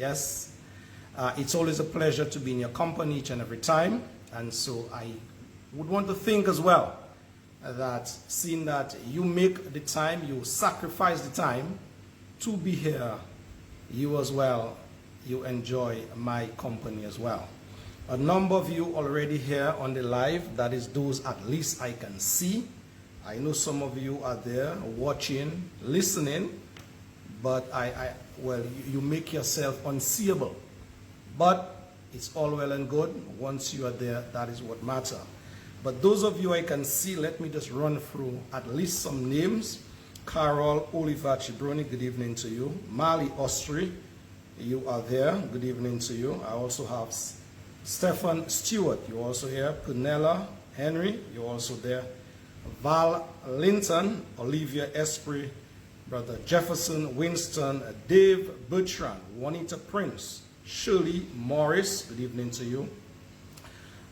Yes, it's always a pleasure to be in your company each and every time. And so I would want to think as well that seeing that you make the time, you sacrifice the time to be here, you as well, you enjoy my company as well. A number of you already here on the live, that is those at least I can see. I know some of you are there watching, listening, but well, you make yourself unseeable. But it's all well and good. Once you are there, that is what matters. But those of you I can see, let me just run through at least some names. Carol Oliver Chibroni, good evening to you. Mali Ostri, you are there, good evening to you. I also have Stefan Stewart, you're also here. Punella Henry, you're also there. Val Linton, Olivia Esprit, Brother Jefferson Winston, Dave Bertrand, Juanita Prince, Shirley Morris, good evening to you.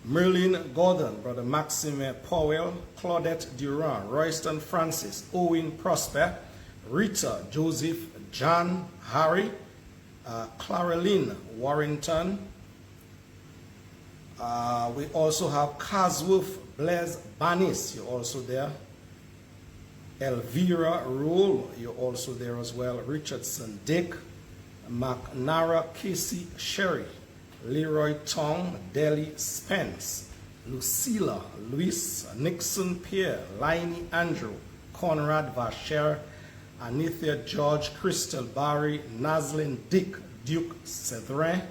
Merlin Gordon, Brother Maxime Powell, Claudette Durand, Royston Francis, Owen Prosper, Rita Joseph, John Harry, Claraline Warrington. We also have Caswolf Blaise Banis, you're also there. Elvira Rule, you're also there as well. Richardson Dick, McNara Casey Sherry, Leroy Tong, Deli Spence, Lucilla Luis, Nixon Pierre, Liney Andrew, Conrad Vacher, Anithia George, Crystal Barry, Naslin Dick, Duke Cedrin,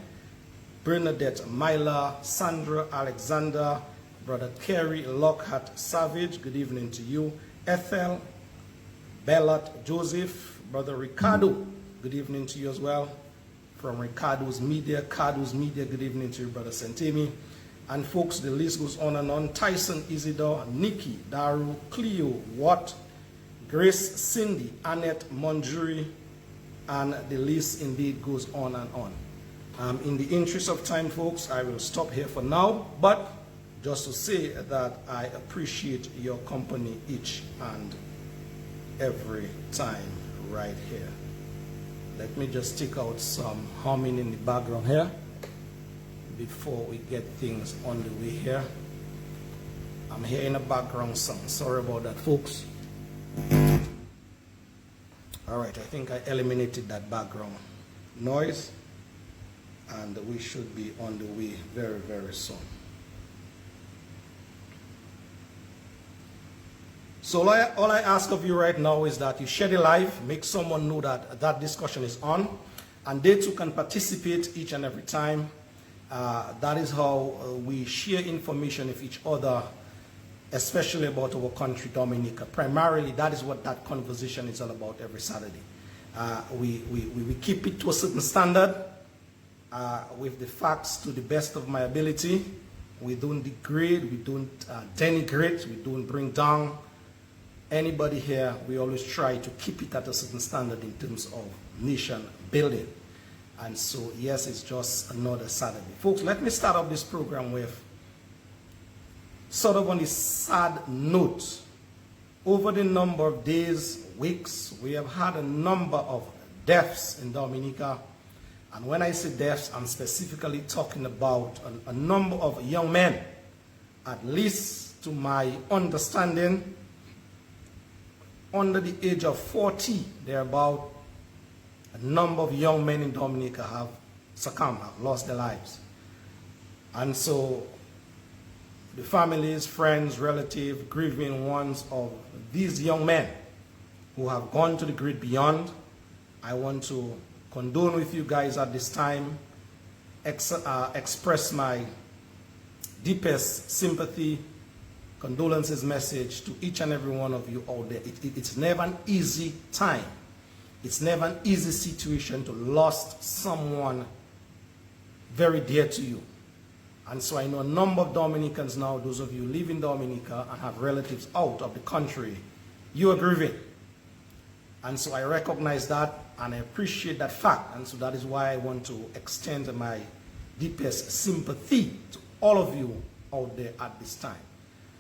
Bernadette Myla, Sandra Alexander, Brother Kerry Lockhart Savage, good evening to you. Ethel Bellat Joseph, Brother Ricardo, good evening to you as well. From Ricardo's Media, good evening to you, Brother Santemi. And folks, the list goes on and on. Tyson Isidore, Nikki, Daru, Cleo, Watt, Grace, Cindy, Annette Monjuri, and the list indeed goes on and on. In the interest of time, folks, I will stop here for now, but just to say that I appreciate your company each and every time right here. Let me just take out some humming in the background here before we get things on the way here. I'm hearing a background song. Sorry about that, folks. All right, I think I eliminated that background noise, and we should be on the way very, very soon. So all I ask of you right now is that you share the live, make someone know that that discussion is on, and they too can participate each and every time. That is how we share information with each other, especially about our country, Dominica. Primarily, that is what that conversation is all about every Saturday. We keep it to a certain standard, with the facts to the best of my ability. We don't degrade, we don't denigrate, we don't bring down anybody here. We always try to keep it at a certain standard in terms of nation building. And so, yes, it's just another Saturday. Folks, let me start off this program with sort of on a sad note. Over the number of days, weeks, we have had a number of deaths in Dominica. And when I say deaths, I'm specifically talking about a number of young men. At least to my understanding, under the age of 40, thereabout, a number of young men in Dominica have succumbed, have lost their lives. And so the families, friends, relatives, grieving ones of these young men who have gone to the great beyond, I want to condone with you guys at this time, express my deepest sympathy, condolences message to each and every one of you out there. It's never an easy time. It's never an easy situation to lost someone very dear to you. And so I know a number of Dominicans now, those of you who live in Dominica and have relatives out of the country, you are grieving. And so I recognize that and I appreciate that fact. And so that is why I want to extend my deepest sympathy to all of you out there at this time.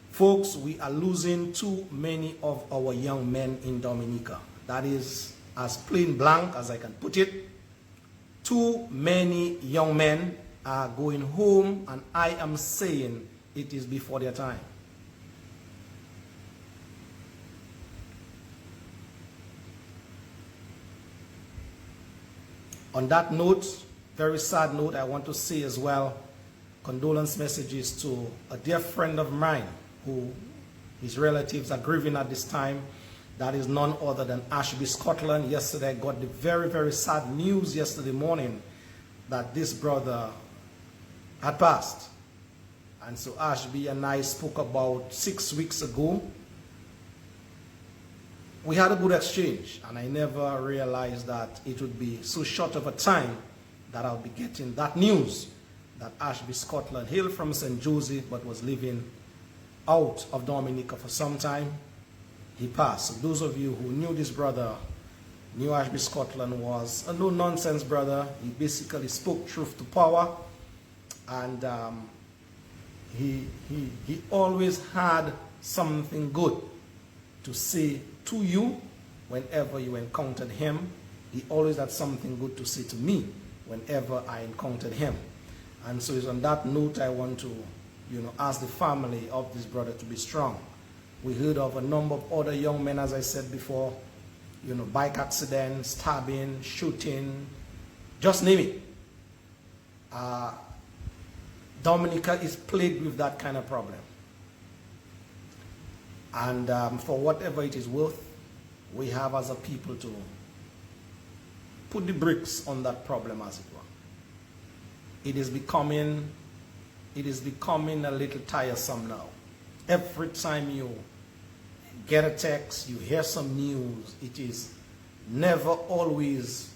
Folks, we are losing too many of our young men in Dominica. That is as plain blank as I can put it. Too many young men are going home, and I am saying it is before their time. On that note, very sad note, I want to say as well, condolence messages to a dear friend of mine who his relatives are grieving at this time. That is none other than Ashby, Scotland. Yesterday I got the very, very sad news yesterday morning that this brother had passed. And so Ashby and I spoke about 6 weeks ago. We had a good exchange, and I never realized that it would be so short of a time that I'll be getting that news that Ashby, Scotland, hailed from St. Joseph but was living out of Dominica for some time. He passed. So those of you who knew this brother, knew Ashby, Scotland was a no-nonsense brother. He basically spoke truth to power, and he always had something good to say to you whenever you encountered him. He always had something good to say to me whenever I encountered him. And so it's on that note I want to, ask the family of this brother to be strong. We heard of a number of other young men, as I said before, bike accidents, stabbing, shooting, just name it. Dominica is plagued with that kind of problem. And for whatever it is worth, we have as a people to put the brakes on that problem, as it were. It is becoming a little tiresome now. Every time you get a text, you hear some news, it is never always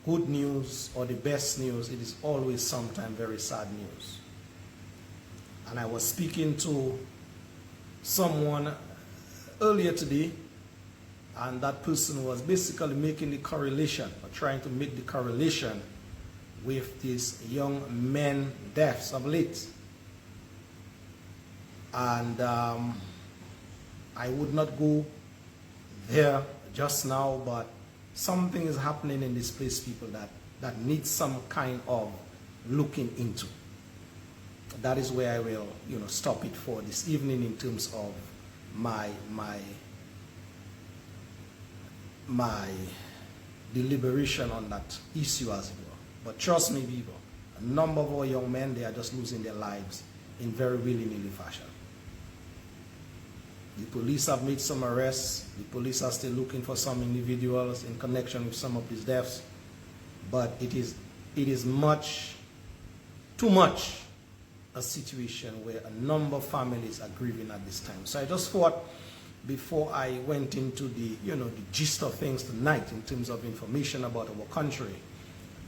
good news or the best news. It is always sometimes very sad news. And I was speaking to someone earlier today, and that person was basically making the correlation, or trying to make the correlation with these young men deaths of late. And I would not go there just now, but something is happening in this place, people, that needs some kind of looking into. That is where I will, stop it for this evening in terms of my deliberation on that issue, as it were. But trust me, people, a number of our young men, they are just losing their lives in very willy-nilly fashion. The police have made some arrests. The police are still looking for some individuals in connection with some of these deaths. But it is much, too much, a situation where a number of families are grieving at this time. So I just thought, before I went into the gist of things tonight in terms of information about our country,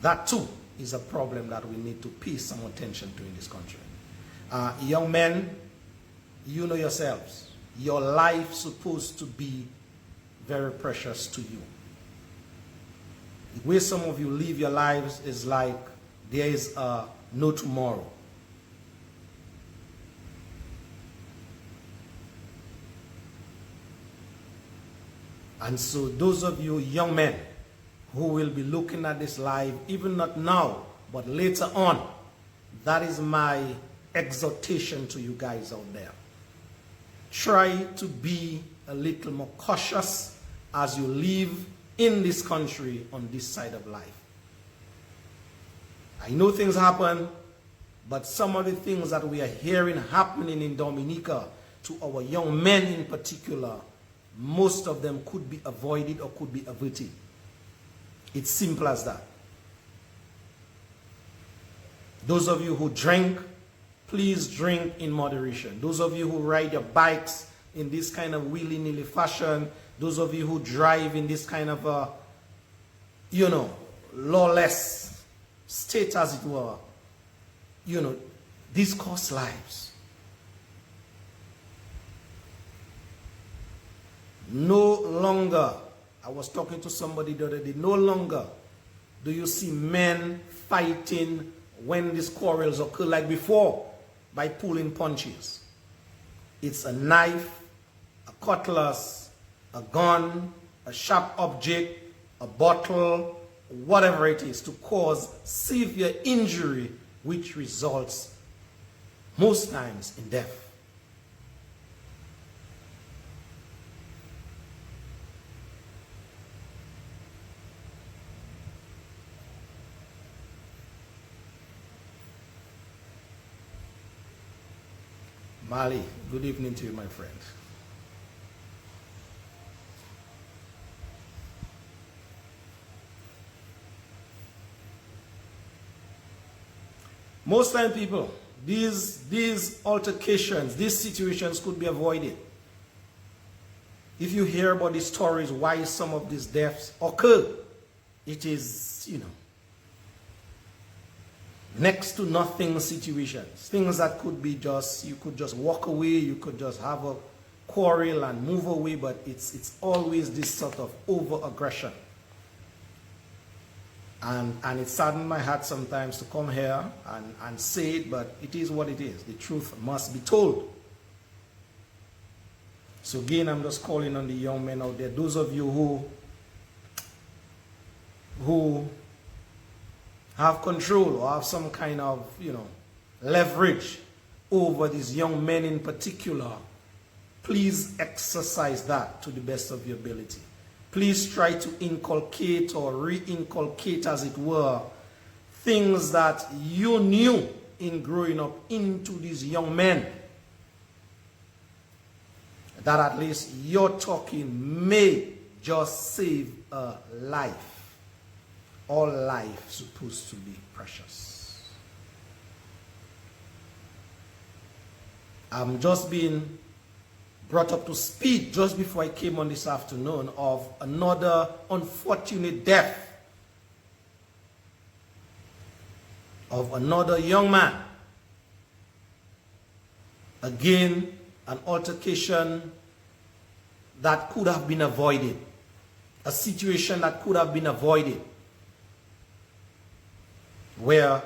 that too is a problem that we need to pay some attention to in this country. Young men, you know yourselves, your life supposed to be very precious to you. The way some of you live your lives is like there is no tomorrow. And so those of you young men who will be looking at this live, even not now, but later on, that is my exhortation to you guys out there. Try to be a little more cautious as you live in this country on this side of life. I know things happen, but some of the things that we are hearing happening in Dominica to our young men in particular, most of them could be avoided or could be averted. It's simple as that. Those of you who drink, please drink in moderation. Those of you who ride your bikes in this kind of willy-nilly fashion, those of you who drive in this kind of lawless state, as it were, these cost lives. No longer, I was talking to somebody the other day, no longer do you see men fighting when these quarrels occur like before by pulling punches. It's a knife, a cutlass, a gun, a sharp object, a bottle, whatever it is, to cause severe injury, which results most times in death. Mali, good evening to you, my friend. Most time, people, these altercations, these situations could be avoided. If you hear about the stories why some of these deaths occur, it is, next to nothing situations. Things that could be just, you could just walk away, you could just have a quarrel and move away, but it's always this sort of over-aggression. And it saddened my heart sometimes to come here and say it, but it is what it is. The truth must be told. So again, I'm just calling on the young men out there, those of you who have control or have some kind of, leverage over these young men in particular, please exercise that to the best of your ability. Please try to inculcate or re-inculcate, as it were, things that you knew in growing up into these young men, that at least your talking may just save a life. All life supposed to be precious. I'm just being brought up to speed just before I came on this afternoon of another unfortunate death of another young man. Again, an altercation that could have been avoided, a situation that could have been avoided, where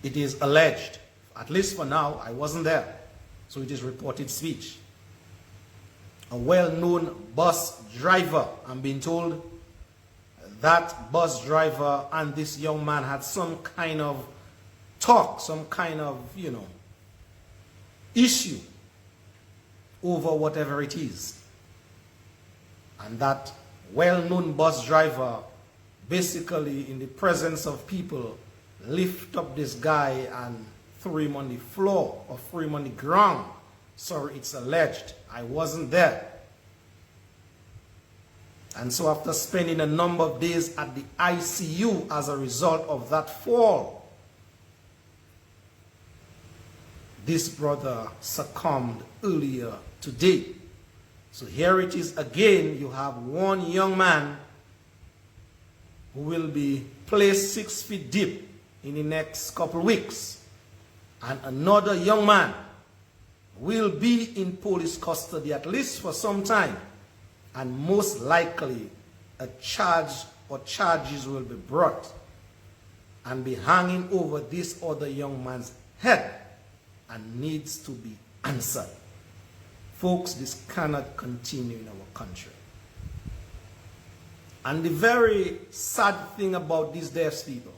it is alleged, at least for now, I wasn't there, so it is reported speech. A well-known bus driver, I'm being told, that bus driver and this young man had some kind of talk, some kind of, issue over whatever it is. And that well-known bus driver, basically in the presence of people, lift up this guy and threw him on the floor or threw him on the ground. Sorry, it's alleged. I wasn't there. And so after spending a number of days at the ICU as a result of that fall, this brother succumbed earlier today. So here it is again. You have one young man who will be placed 6 feet deep in the next couple of weeks. And another young man will be in police custody at least for some time. And most likely a charge or charges will be brought and be hanging over this other young man's head and needs to be answered. Folks, this cannot continue in our country. And the very sad thing about these deaths, people,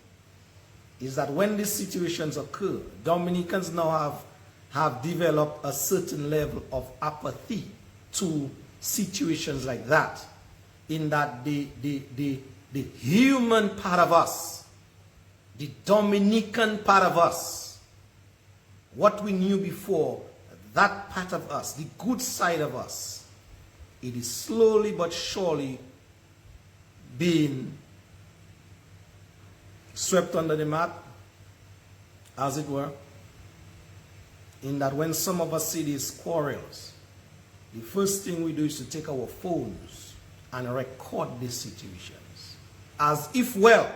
is that when these situations occur, Dominicans now have developed a certain level of apathy to situations like that, in that the human part of us, the Dominican part of us, what we knew before, that part of us, the good side of us, it is slowly but surely being swept under the mat, as it were, in that when some of us see these quarrels, the first thing we do is to take our phones and record these situations, as if, well,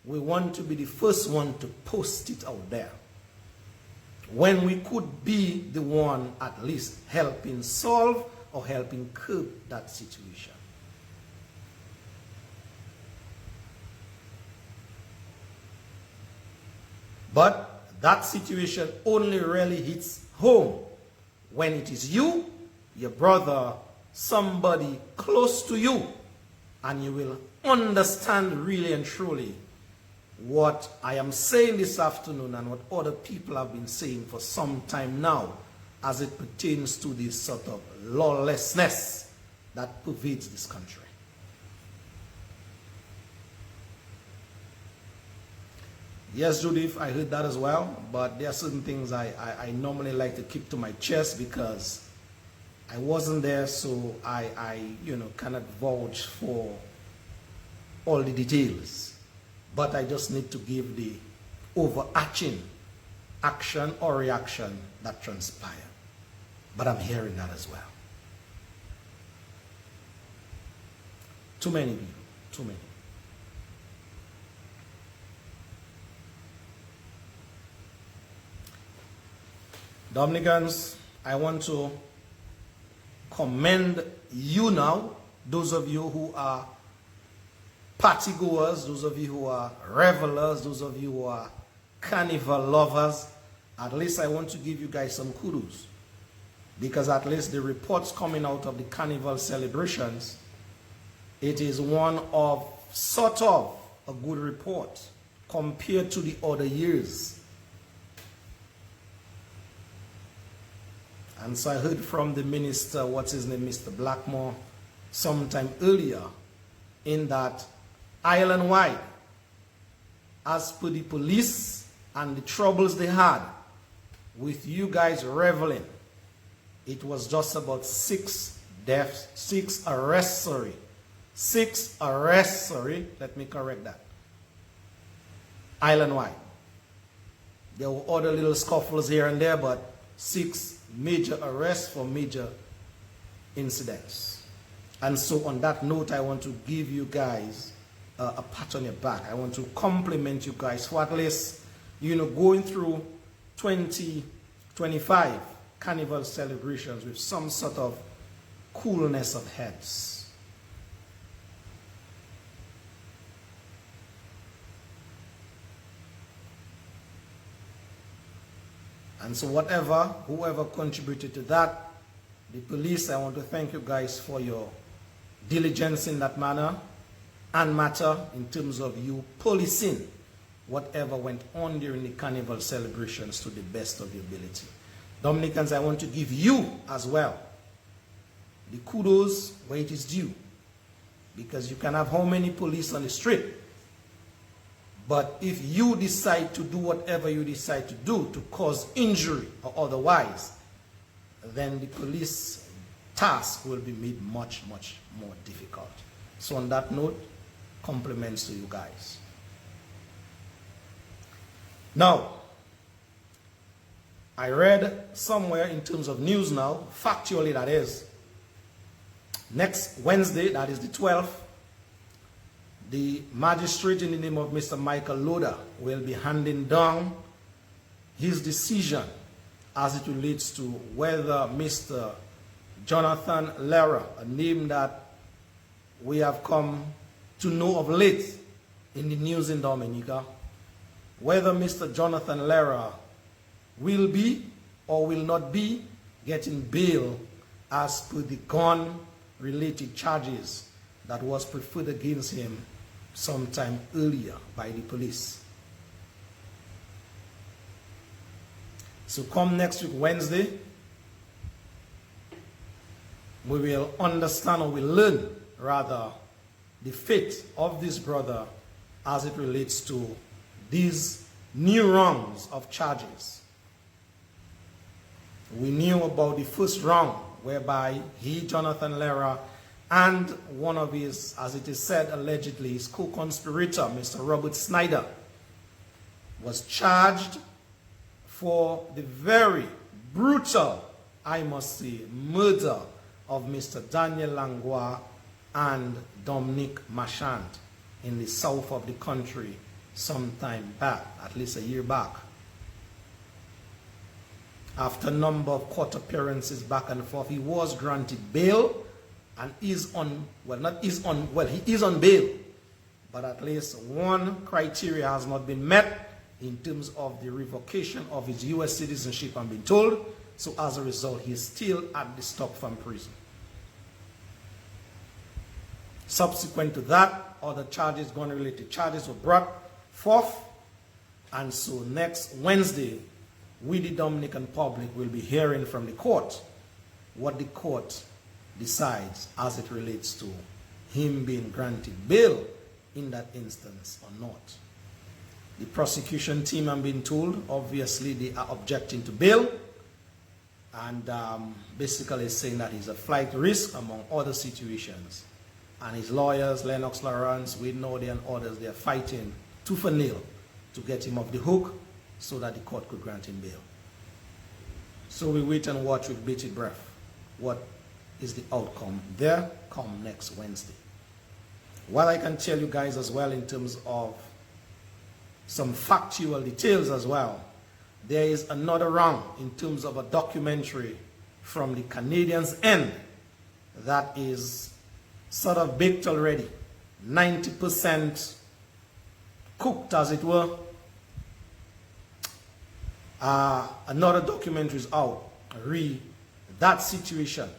we want to be the first one to post it out there, when we could be the one at least helping solve or helping curb that situation. But that situation only really hits home when it is you, your brother, somebody close to you and you will understand really and truly what I am saying this afternoon and what other people have been saying for some time now as it pertains to this sort of lawlessness that pervades this country. Yes, Judith, I heard that as well, but there are certain things I normally like to keep to my chest because I wasn't there, so I cannot vouch for all the details. But I just need to give the overarching action or reaction that transpired. But I'm hearing that as well. Too many people, too many. Dominicans, I want to commend you now, those of you who are party goers, those of you who are revelers, those of you who are carnival lovers. At least I want to give you guys some kudos, because at least the reports coming out of the carnival celebrations, it is one of sort of a good report compared to the other years. And so I heard from the minister, what's his name, Mr. Blackmore, sometime earlier, in that island-wide, as per the police and the troubles they had with you guys reveling, it was just about 6 deaths, 6 arrests, sorry. 6 arrests, sorry, let me correct that. Island-wide. There were other little scuffles here and there, but 6 major arrests for major incidents. And so on that note, I want to give you guys a pat on your back. I want to compliment you guys for at least, going through 2025 carnival celebrations with some sort of coolness of heads. And so whoever contributed to that, the police, I want to thank you guys for your diligence in that manner and matter in terms of you policing whatever went on during the carnival celebrations to the best of your ability. Dominicans, I want to give you as well the kudos where it is due, because you can have how many police on the street, but if you decide to do whatever you decide to do to cause injury or otherwise, then the police task will be made much, much more difficult. So on that note, compliments to you guys. Now, I read somewhere in terms of news now, factually that is, next Wednesday, that is the 12th, the magistrate in the name of Mr. Michael Loda will be handing down his decision as it relates to whether Mr. Jonathan Lehrer, a name that we have come to know of late in the news in Dominica, whether Mr. Jonathan Lehrer will be or will not be getting bail as per the gun-related charges that was preferred against him sometime earlier by the police. So come next week, Wednesday, we will understand, or we'll learn, rather, the fate of this brother as it relates to these new rounds of charges. We knew about the first round, whereby he, Jonathan Lehrer, and one of his, as it is said, allegedly, his co-conspirator, Mr. Robert Snyder, was charged for the very brutal, I must say, murder of Mr. Daniel Langlois and Dominique Marchand in the south of the country sometime back, at least a year back. After a number of court appearances back and forth, he was granted bail and is on, he is on bail, but at least one criteria has not been met in terms of the revocation of his U.S. citizenship, I'm being told. So as a result, he is still at the Stockton prison. Subsequent to that, other charges, gun-related charges were brought forth. And so next Wednesday, we, the Dominican public, will be hearing from the court what the court decides as it relates to him being granted bail in that instance or not. The prosecution team, I'm being told, obviously they are objecting to bail and basically saying that he's a flight risk among other situations. And his lawyers, Lennox Lawrence, Wade Nordy and others, they are fighting tooth and nail to get him off the hook so that the court could grant him bail. So we wait and watch with bated breath what is the outcome there come next Wednesday. What I can tell you guys as well in terms of some factual details as well, there is another round in terms of a documentary from the Canadians' end that is sort of baked already, 90% cooked as it were. Another documentary is out, that situation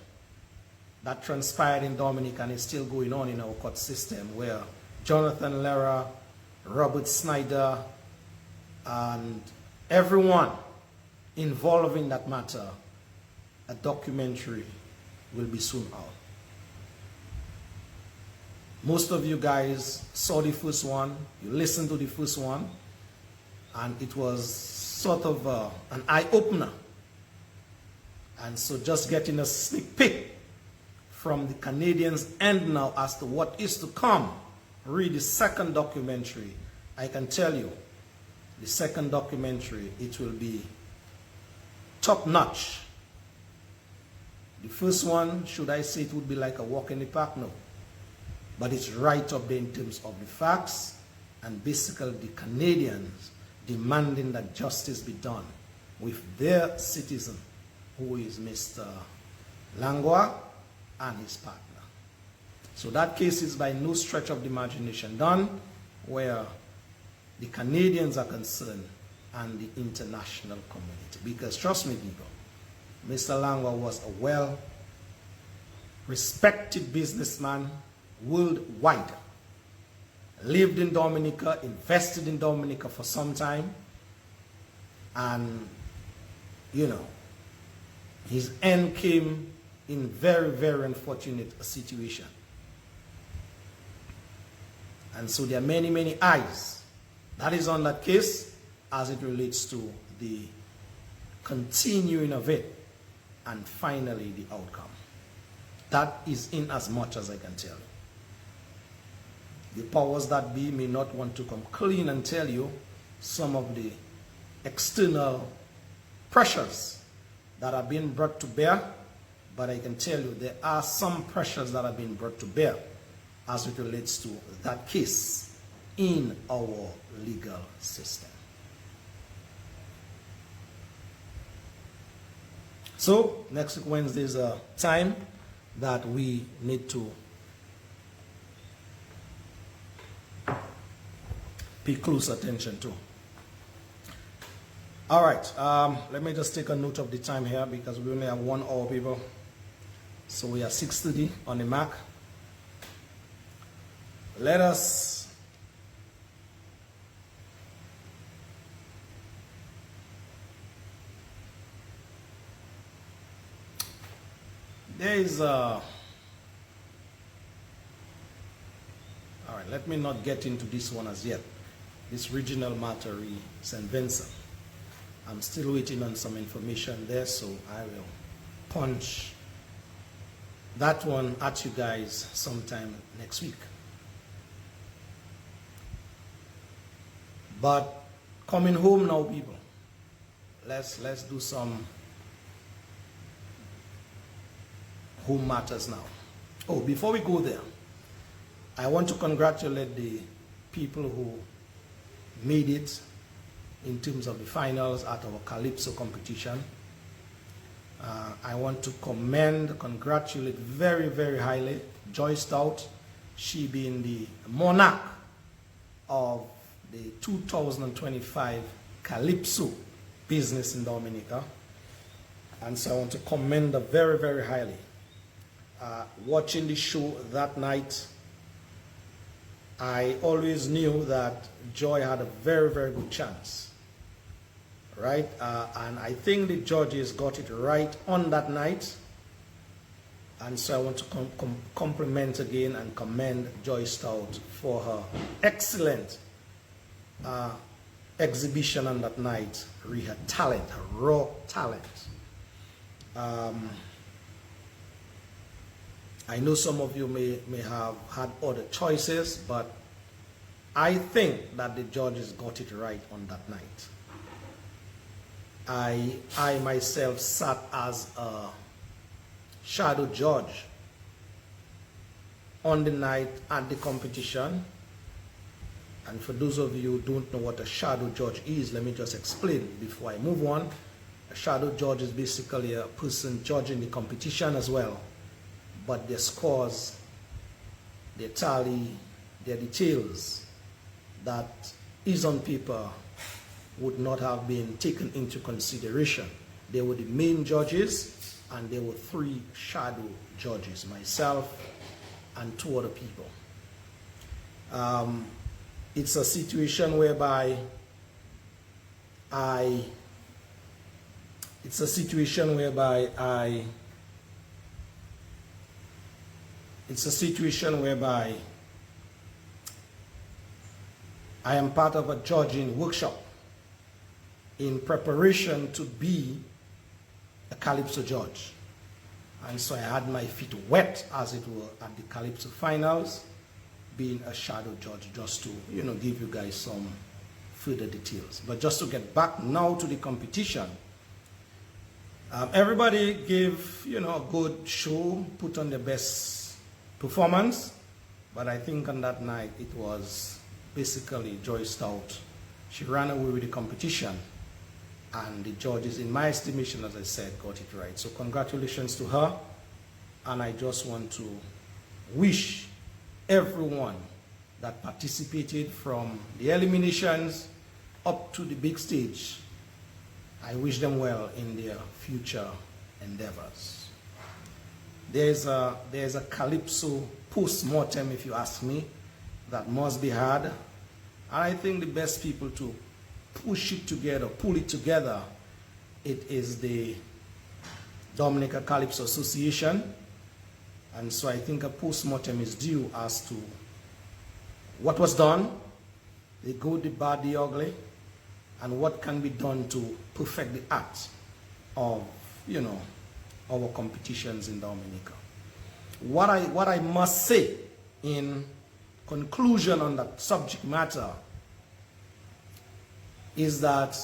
that transpired in Dominica and is still going on in our court system, where Jonathan Lehrer, Robert Snyder, and everyone involved in that matter, a documentary will be soon out. Most of you guys saw the first one, you listened to the first one, and it was sort of an eye-opener. And so just getting a sneak peek from the Canadians' end now as to what is to come, read the second documentary. I can tell you, the second documentary, it will be top-notch. The first one, should I say it would be like a walk in the park? No. But it's right up there in terms of the facts and basically the Canadians demanding that justice be done with their citizen, who is Mr. Langwa and his partner. So that case is by no stretch of the imagination done where the Canadians are concerned and the international community. Because trust me, people, Mr. Langwa was a well-respected businessman worldwide. Lived in Dominica, invested in Dominica for some time, and you know, his end came in very, very unfortunate situation. And so there are many, many eyes that is on that case as it relates to the continuing of it and finally the outcome. That is in as much as I can tell you. The powers that be may not want to come clean and tell you some of the external pressures that are being brought to bear, but I can tell you there are some pressures that are being brought to bear as it relates to that case in our legal system. So next Wednesday is a time that we need to pay close attention to. All right, let me just take a note of the time here because we only have 1 hour, people. So we are 6:30 on the mark. Let us there is all right, let me not get into this one as yet. This regional matter in St. Vincent. I'm still waiting on some information there, so I will punch that one at you guys sometime next week. But coming home now, people, let's do some home matters now. Oh, before we go there, I want to congratulate the people who made it in terms of the finals at our Calypso competition. I want to congratulate very, very highly Joy Stout, she being the monarch of the 2025 Calypso business in Dominica. And so I want to commend her very, very highly. Watching the show that night, I always knew that Joy had a very, very good chance, right? And I think the judges got it right on that night. And so I want to compliment again and commend Joy Stout for her excellent exhibition on that night, her talent, her raw talent. I know some of you may have had other choices, but I think that the judges got it right on that night. I myself sat as a shadow judge on the night at the competition. And for those of you who don't know what a shadow judge is, let me just explain before I move on. A shadow judge is basically a person judging the competition as well, but their scores, their tally, their details that is on paper would not have been taken into consideration. They were the main judges, and there were 3 shadow judges, myself and 2 other people. It's a situation whereby I am part of a judging workshop in preparation to be a Calypso judge. And so I had my feet wet, as it were, at the Calypso finals, being a shadow judge, just to, give you guys some further details. But just to get back now to the competition, everybody gave, a good show, put on their best performance, but I think on that night it was basically Joy Stout. She ran away with the competition, and the judges, in my estimation, as I said, got it right. So congratulations to her, and I just want to wish everyone that participated from the eliminations up to the big stage, I wish them well in their future endeavors. There's a Calypso post-mortem, if you ask me, that must be had. And I think the best people to push it together, pull it together, it is the Dominica Calypso Association. And so I think a post-mortem is due as to what was done, the good, the bad, the ugly, and what can be done to perfect the art of, our competitions in Dominica. What I must say in conclusion on that subject matter is that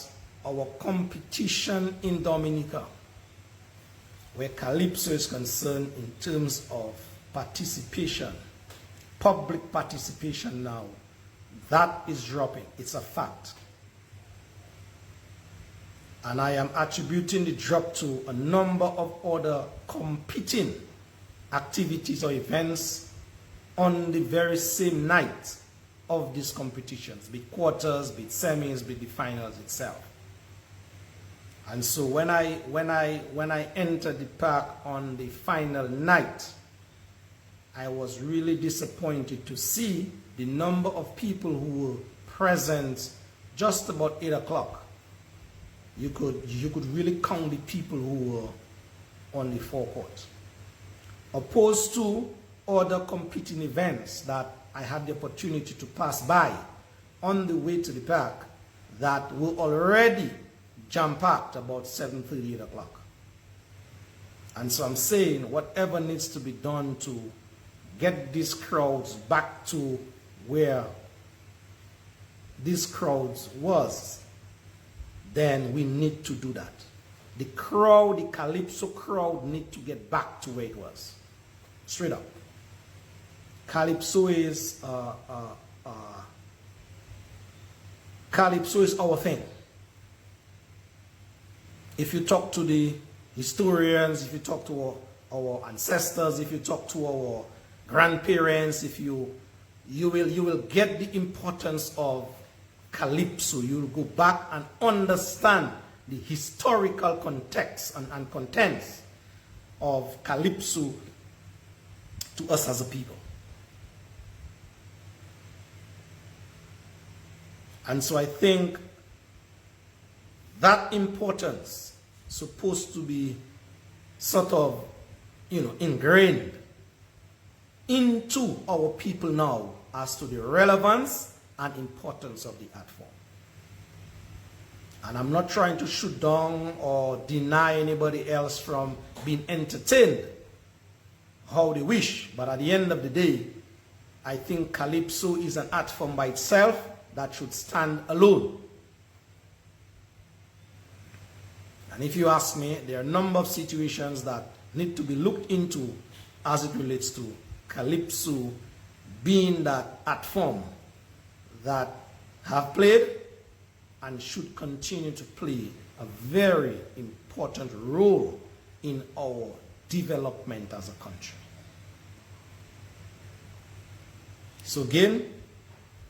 our competition in Dominica, where Calypso is concerned in terms of participation, public participation now, that is dropping. It's a fact. And I am attributing the drop to a number of other competing activities or events on the very same night of these competitions, be it quarters, be it semis, be it the finals itself. And so when I entered the park on the final night, I was really disappointed to see the number of people who were present just about 8 o'clock. You could really count the people who were on the forecourt. Opposed to other competing events that I had the opportunity to pass by on the way to the park that were already jam-packed about 7:30, 8 o'clock. And so I'm saying whatever needs to be done to get these crowds back to where these crowds was, then we need to do that. The crowd, the Calypso crowd, need to get back to where it was. Straight up. Calypso is our thing. If you talk to the historians, if you talk to our ancestors, if you talk to our grandparents, you will get the importance of Calypso. You will go back and understand the historical context and contents of Calypso to us as a people. And so I think that importance supposed to be sort of, ingrained into our people now as to the relevance and importance of the art form. And I'm not trying to shoot down or deny anybody else from being entertained how they wish, but at the end of the day, I think Calypso is an art form by itself that should stand alone. And if you ask me, there are a number of situations that need to be looked into as it relates to Calypso being that art form that have played and should continue to play a very important role in our development as a country. So again,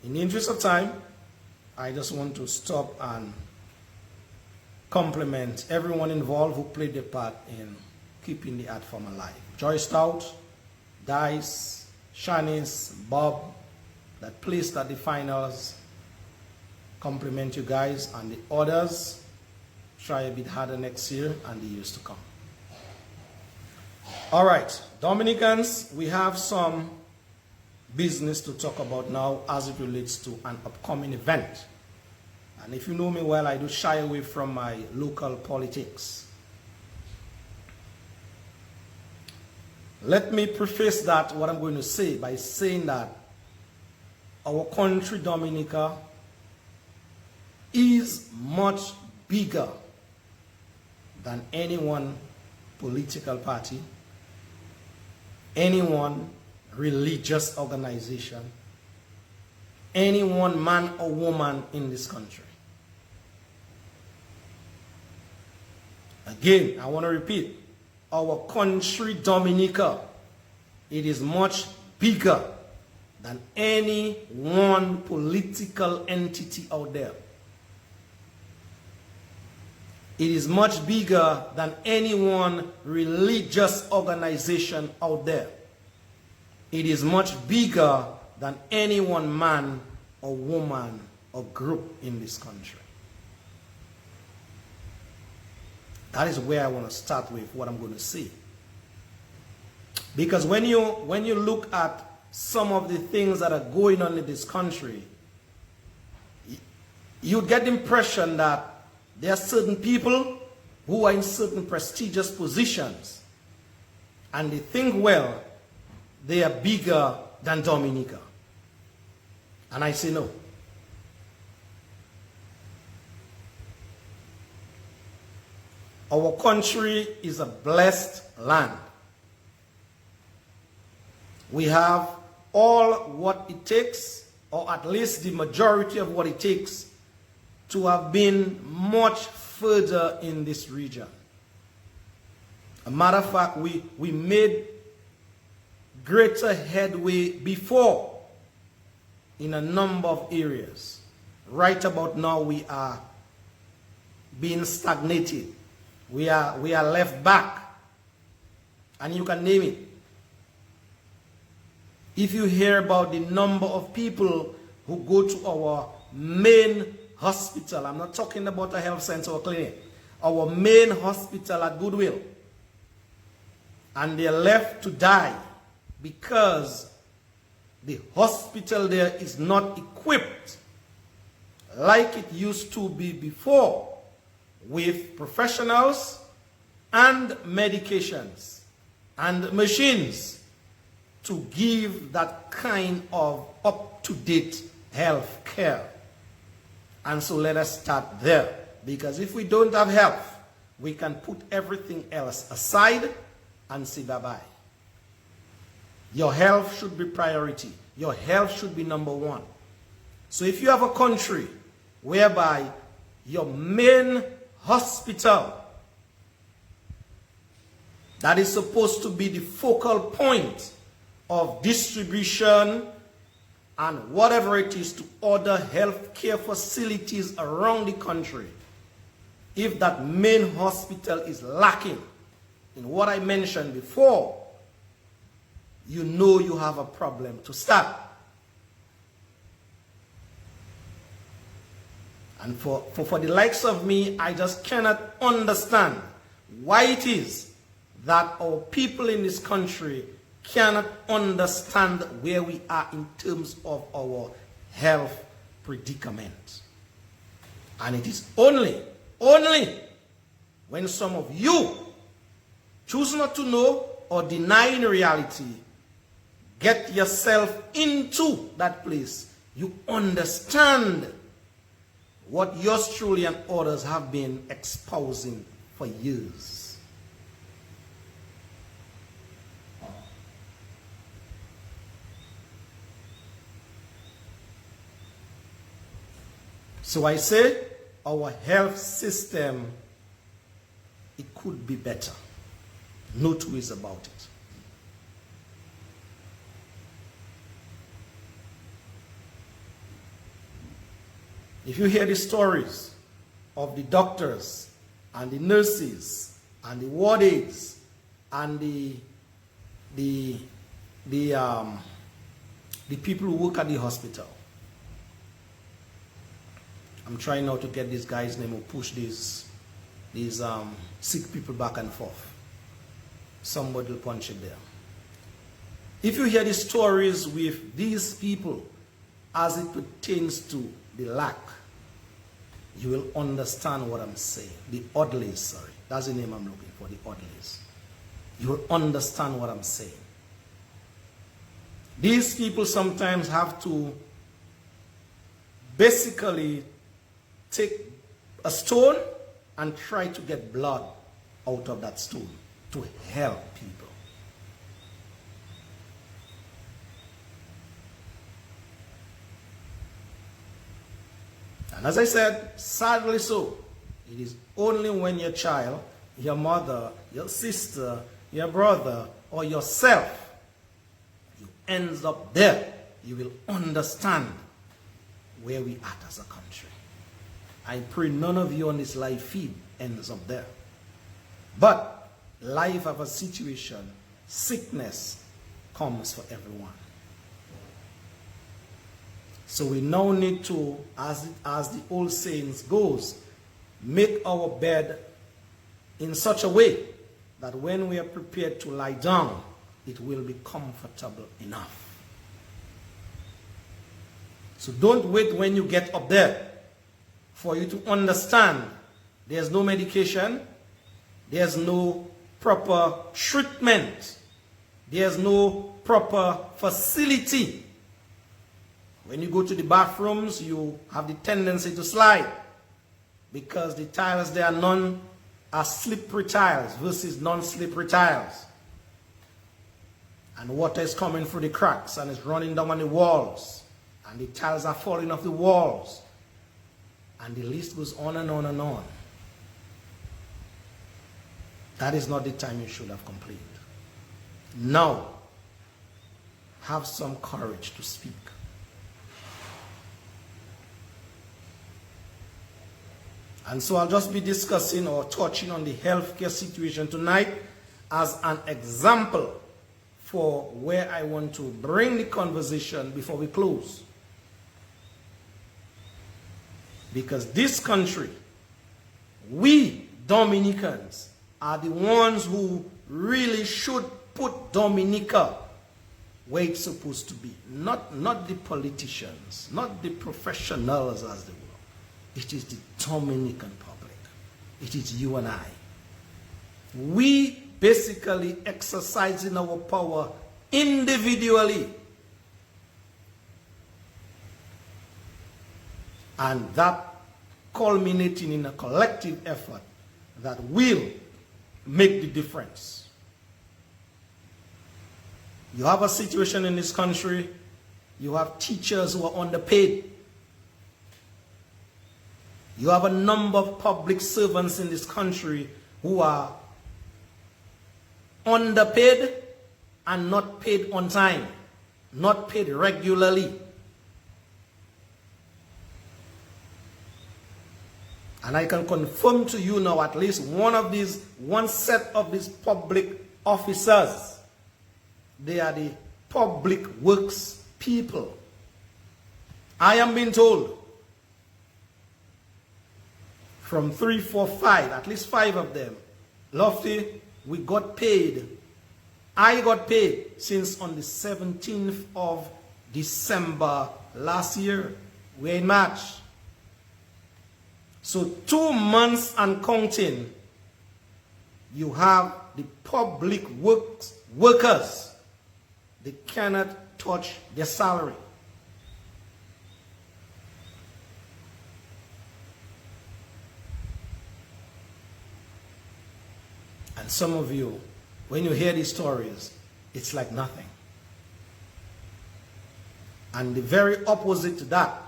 in the interest of time, I just want to stop and compliment everyone involved who played their part in keeping the art form alive. Joy Stout, Dice, Shanice, Bob, that placed at the finals. Compliment you guys, and the others. Try a bit harder next year and the years to come. All right, Dominicans, we have some business to talk about now as it relates to an upcoming event. And if you know me well, I do shy away from my local politics. Let me preface that, what I'm going to say, by saying that our country, Dominica, is much bigger than any one political party, any one religious organization, any one man or woman in this country. Again, I want to repeat, our country, Dominica, it is much bigger than any one political entity out there. It is much bigger than any one religious organization out there. It is much bigger than any one man or woman or group in this country. That is where I want to start with what I'm going to say. Because when you look at some of the things that are going on in this country, you get the impression that there are certain people who are in certain prestigious positions, and they think, well, they are bigger than Dominica. And I say no. Our country is a blessed land. We have all what it takes, or at least the majority of what it takes, to have been much further in this region. A matter of fact, we made greater headway before in a number of areas. Right about now, we are being stagnated. We are left back. And you can name it. If you hear about the number of people who go to our main hospital, I'm not talking about a health center or clinic, our main hospital at Goodwill, and they're left to die because the hospital there is not equipped like it used to be before, with professionals and medications and machines to give that kind of up-to-date health care. And so let us start there, because if we don't have health, we can put everything else aside and say bye-bye. Your health should be priority. Your health should be number one. So if you have a country whereby your main hospital that is supposed to be the focal point of distribution and whatever it is to other healthcare facilities around the country, if that main hospital is lacking in what I mentioned before, you know you have a problem to start. And for the likes of me, I just cannot understand why it is that our people in this country cannot understand where we are in terms of our health predicament. And it is only when some of you choose not to know or deny in reality, get yourself into that place, you understand what yours truly and others have been espousing for years. So I say our health system, it could be better. No two ways about it. If you hear the stories of the doctors and the nurses and the ward aides and the people who work at the hospital, I'm trying now to get this guy's name who push these sick people back and forth. Somebody will punch it there. If you hear the stories with these people as it pertains to the lack, you will understand what I'm saying. The Oddlies, sorry. That's the name I'm looking for, the Oddlies. You will understand what I'm saying. These people sometimes have to basically take a stone and try to get blood out of that stone to help people. And as I said, sadly so, it is only when your child, your mother, your sister, your brother, or yourself, you ends up there, you will understand where we are as a country. I pray none of you on this live feed ends up there. But life of a situation, sickness comes for everyone. So we now need to, as the old sayings goes, make our bed in such a way that when we are prepared to lie down, it will be comfortable enough. So don't wait when you get up there for you to understand there's no medication, there's no proper treatment, there's no proper facility. When you go to the bathrooms, you have the tendency to slide because the tiles there are slippery tiles versus non-slippery tiles. And water is coming through the cracks and it's running down on the walls. And the tiles are falling off the walls. And the list goes on and on and on. That is not the time you should have complained. Now, have some courage to speak. And so I'll just be discussing or touching on the healthcare situation tonight as an example for where I want to bring the conversation before we close. Because this country, we Dominicans are the ones who really should put Dominica where it's supposed to be. Not the politicians, not the professionals as they were. It is the Dominican public. It is you and I. We basically exercising our power individually. And that culminating in a collective effort that will make the difference. You have a situation in this country, you have teachers who are underpaid. You have a number of public servants in this country who are underpaid and not paid on time, not paid regularly. And I can confirm to you now at least one set of these public officers, they are the public works people. I am being told from 3, 4, 5, at least 5 of them. Lofty, we got paid. I got paid since on the 17th of December last year. We're in March. So 2 months and counting, you have the public workers. They cannot touch their salary. And some of you, when you hear these stories, it's like nothing. And the very opposite to that,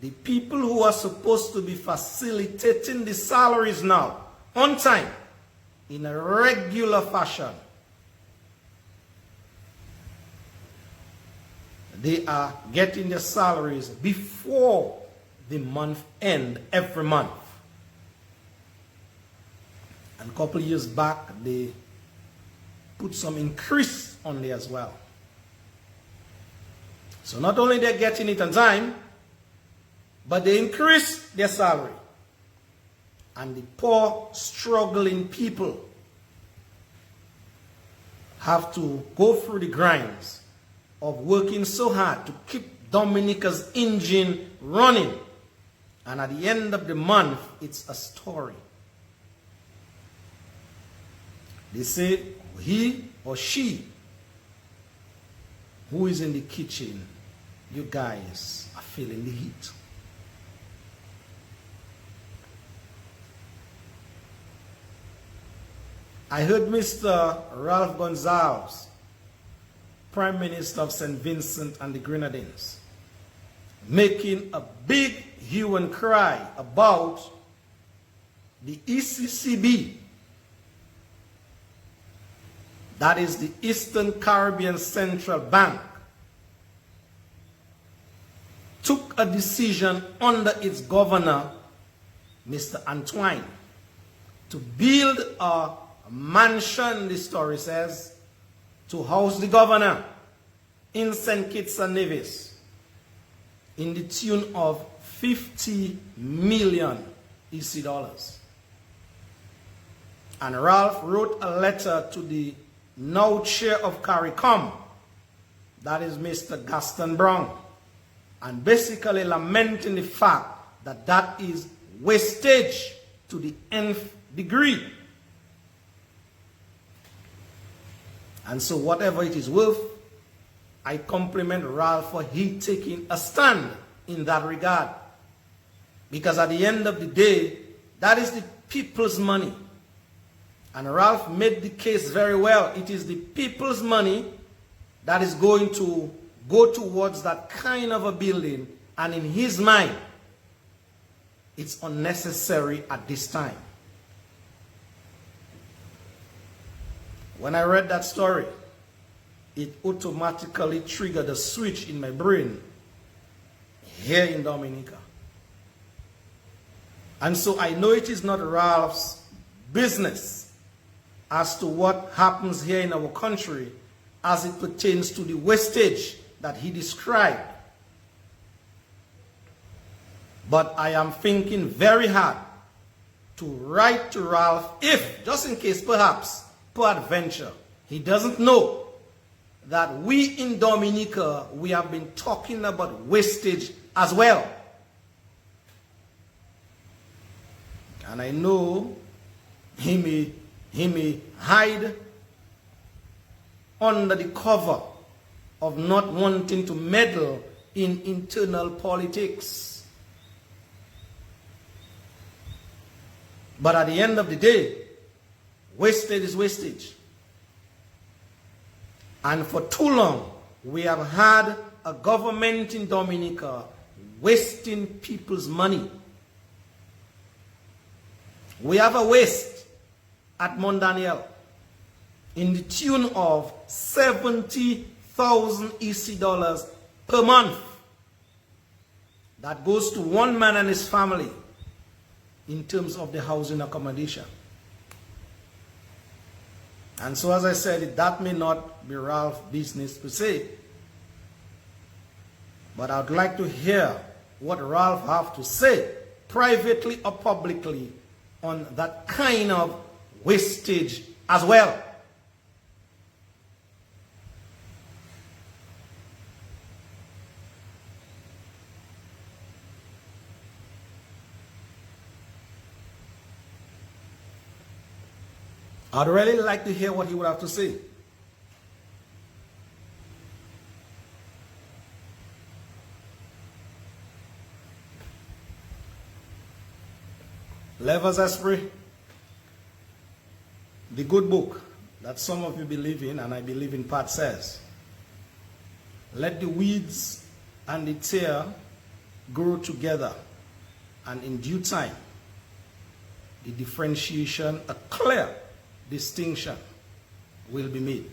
the people who are supposed to be facilitating the salaries now, on time, in a regular fashion, they are getting their salaries before the month end every month. And a couple of years back, they put some increase on there as well. So not only they're getting it on time, but they increase their salary. And the poor, struggling people have to go through the grinds of working so hard to keep Dominica's engine running. And at the end of the month, it's a story. They say he or she who is in the kitchen, you guys are feeling the heat. I heard Mr. Ralph Gonsalves, Prime Minister of St. Vincent and the Grenadines, making a big hue and cry about the ECCB, that is the Eastern Caribbean Central Bank, took a decision under its governor, Mr. Antoine, to build a mansion, the story says, to house the governor in St. Kitts and Nevis in the tune of 50 million EC dollars. And Ralph wrote a letter to the now chair of CARICOM, that is Mr. Gaston Brown, and basically lamenting the fact that that is wastage to the nth degree. And so whatever it is worth, I compliment Ralph for he taking a stand in that regard. Because at the end of the day, that is the people's money. And Ralph made the case very well. It is the people's money that is going to go towards that kind of a building. And in his mind, it's unnecessary at this time. When I read that story, it automatically triggered a switch in my brain here in Dominica. And so I know it is not Ralph's business as to what happens here in our country as it pertains to the wastage that he described. But I am thinking very hard to write to Ralph if, just in case perhaps, peradventure, he doesn't know that we in Dominica, we have been talking about wastage as well. And I know he may hide under the cover of not wanting to meddle in internal politics. But at the end of the day, wastage is wastage. And for too long, we have had a government in Dominica wasting people's money. We have a waste at Mont Daniel in the tune of 70,000 EC dollars per month. That goes to one man and his family in terms of the housing accommodation. And so, as I said, that may not be Ralph's business per se. But I'd like to hear what Ralph have to say privately or publicly, on that kind of wastage as well. I'd really like to hear what he would have to say. Levers Esprit, the good book that some of you believe in, and I believe in part, says, let the weeds and the tear grow together, and in due time, the differentiation, a clear distinction will be made.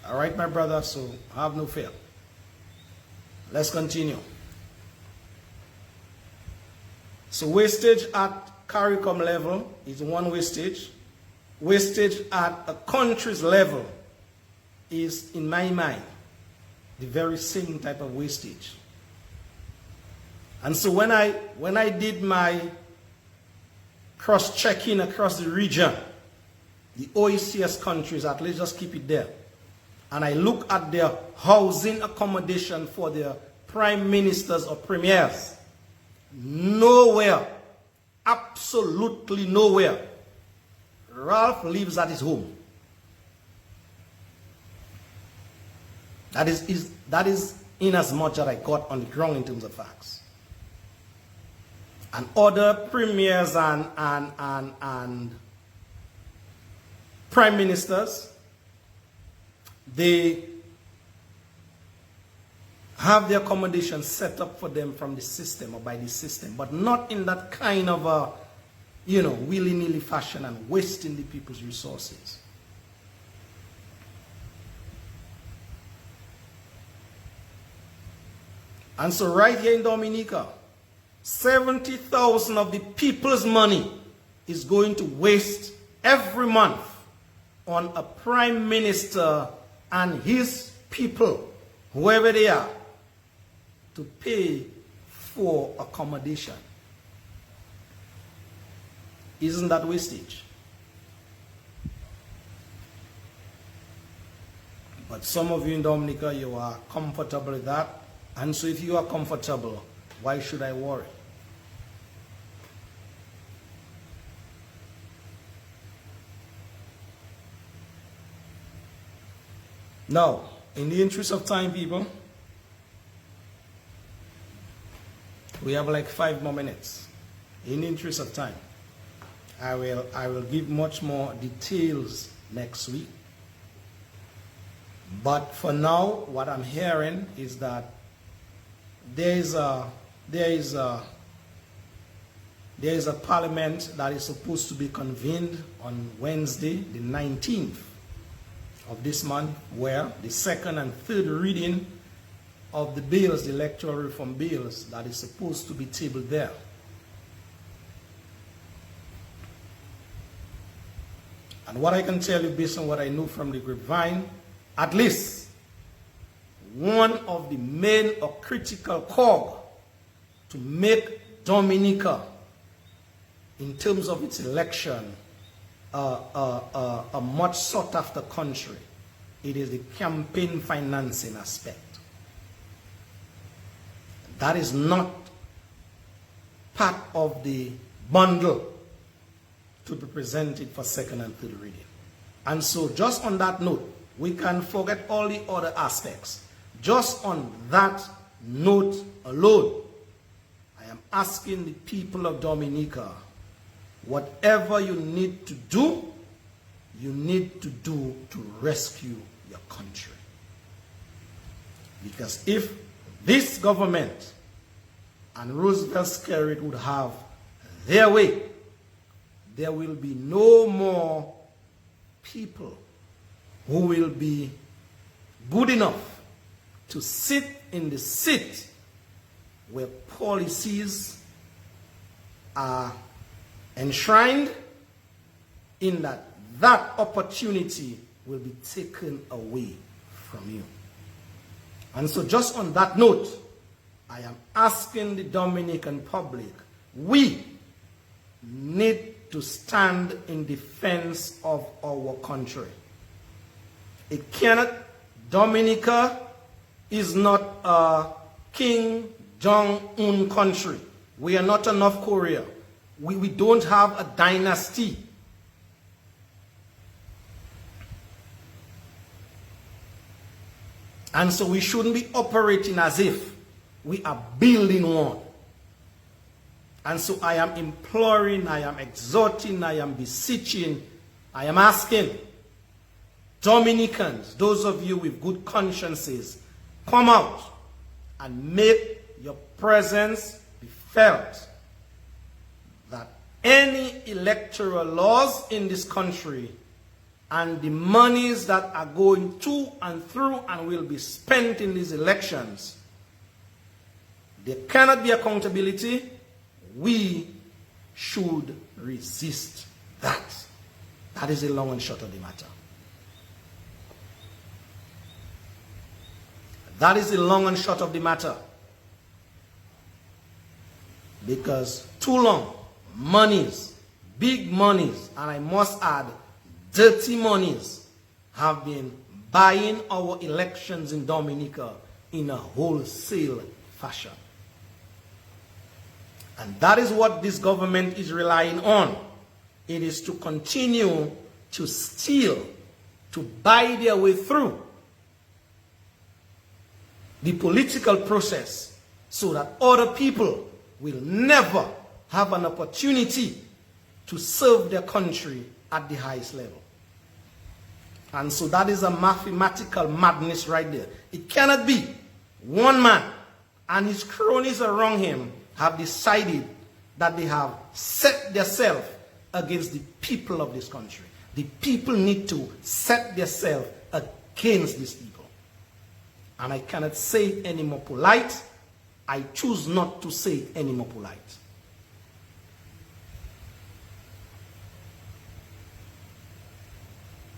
All right, my brother, so have no fear. Let's continue. So wastage at CARICOM level is one wastage. Wastage at a country's level is, in my mind, the very same type of wastage. And so when I did my cross-checking across the region, the OECS countries, at least just keep it there, and I look at their housing accommodation for their prime ministers or premiers, nowhere, absolutely nowhere, Ralph lives at his home. That is in as much as I got on the ground in terms of facts. And other premiers and prime ministers, they have the accommodation set up for them from the system or by the system, but not in that kind of a, willy-nilly fashion and wasting the people's resources. And so right here in Dominica, 70,000 of the people's money is going to waste every month on a prime minister and his people, whoever they are, to pay for accommodation. Isn't that wastage? But some of you in Dominica, you are comfortable with that. And so if you are comfortable, why should I worry? Now, in the interest of time, people, we have like 5 more minutes. In the interest of time, I will give much more details next week. But for now, what I'm hearing is that there is a parliament that is supposed to be convened on Wednesday, the 19th of this month, where the second and third reading of the bills, the electoral reform bills, that is supposed to be tabled there. And what I can tell you based on what I know from the grapevine, at least one of the main or critical cog to make Dominica, in terms of its election, a much sought after country, it is the campaign financing aspect. That is not part of the bundle to be presented for second and third reading. And so just on that note, we can forget all the other aspects. Just on that note alone, I am asking the people of Dominica, whatever you need to do to rescue your country. Because if this government and Roosevelt Skerrit would have their way, there will be no more people who will be good enough to sit in the seat where policies are enshrined, in that opportunity will be taken away from you. And so just on that note, I am asking the Dominican public, we need to stand in defense of our country. It cannot, Dominica is not a King Jong-un country. We are not a North Korea. We don't have a dynasty. And so we shouldn't be operating as if we are building one. And so I am imploring, I am exhorting, I am beseeching, I am asking Dominicans, those of you with good consciences, come out and make your presence be felt. That any electoral laws in this country and the monies that are going to and through and will be spent in these elections, there cannot be accountability. We should resist that. That is the long and short of the matter. That is the long and short of the matter. Because too long, monies, big monies, and I must add, dirty monies, have been buying our elections in Dominica in a wholesale fashion. And that is what this government is relying on. It is to continue to steal, to buy their way through the political process so that other people will never have an opportunity to serve their country at the highest level. And so that is a mathematical madness right there. It cannot be one man and his cronies around him have decided that they have set themselves against the people of this country. The people need to set themselves against these people. And I cannot say it any more polite. I choose not to say it any more polite.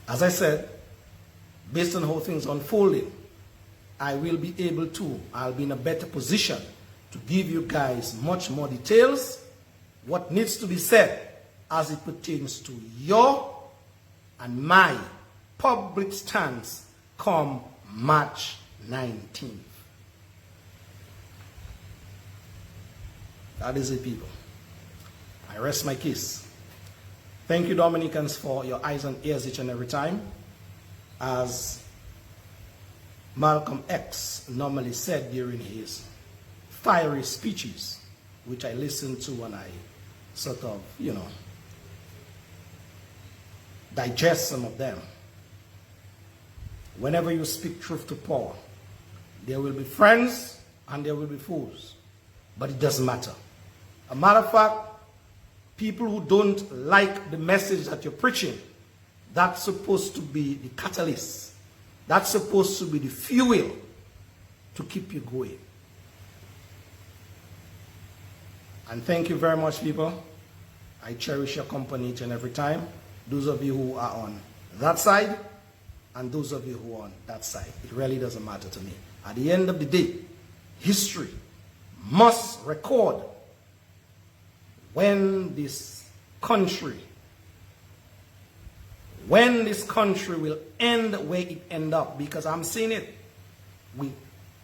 As I said, based on how things are unfolding, I'll be in a better position to give you guys much more details, what needs to be said as it pertains to your and my public stance come March 19th. That is it, people. I rest my case. Thank you, Dominicans, for your eyes and ears each and every time. As Malcolm X normally said during his fiery speeches, which I listened to and I sort of, digest some of them. Whenever you speak truth to power, there will be friends and there will be fools. But it doesn't matter. A matter of fact, people who don't like the message that you're preaching, that's supposed to be the catalyst. That's supposed to be the fuel to keep you going. And thank you very much, people. I cherish your company each and every time. Those of you who are on that side and those of you who are on that side. It really doesn't matter to me. At the end of the day, history must record when this country will end where it end up, because I'm seeing it.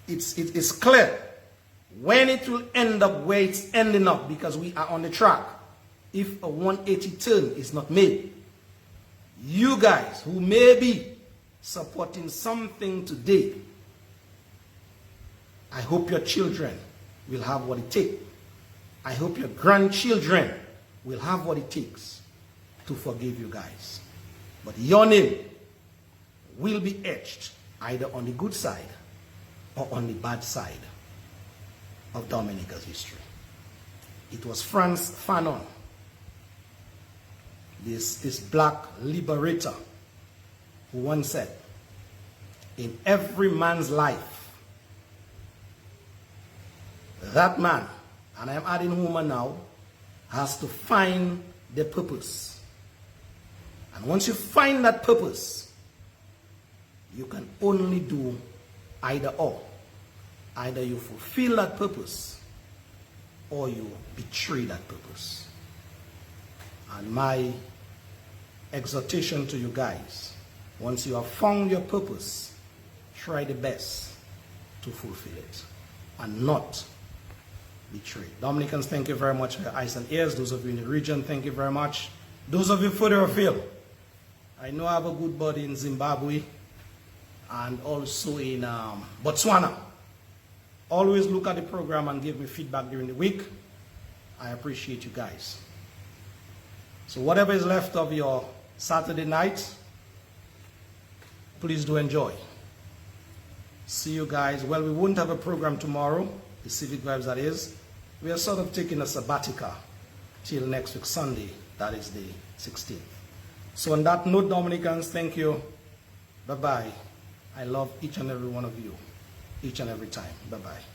It's clear when it will end up where it's ending up, because we are on the track. If a 180 turn is not made, you guys who may be supporting something today, I hope your children will have what it takes. I hope your grandchildren will have what it takes to forgive you guys. But your name will be etched either on the good side or on the bad side of Dominica's history. It was Frantz Fanon, this black liberator, who once said, in every man's life, that man, and I am adding woman now, has to find the purpose. And once you find that purpose, you can only do either or. Either you fulfill that purpose or you betray that purpose. And my exhortation to you guys, once you have found your purpose, try the best to fulfill it and not betray. Dominicans, thank you very much for your eyes and ears. Those of you in the region, thank you very much. Those of you further afield, I know I have a good buddy in Zimbabwe and also in Botswana. Always look at the program and give me feedback during the week. I appreciate you guys. So whatever is left of your Saturday night, please do enjoy. See you guys. Well, we won't have a program tomorrow, the Civic Vibes that is. We are sort of taking a sabbatical till next week, Sunday. That is the 16th. So on that note, Dominicans, thank you. Bye-bye. I love each and every one of you, each and every time. Bye-bye.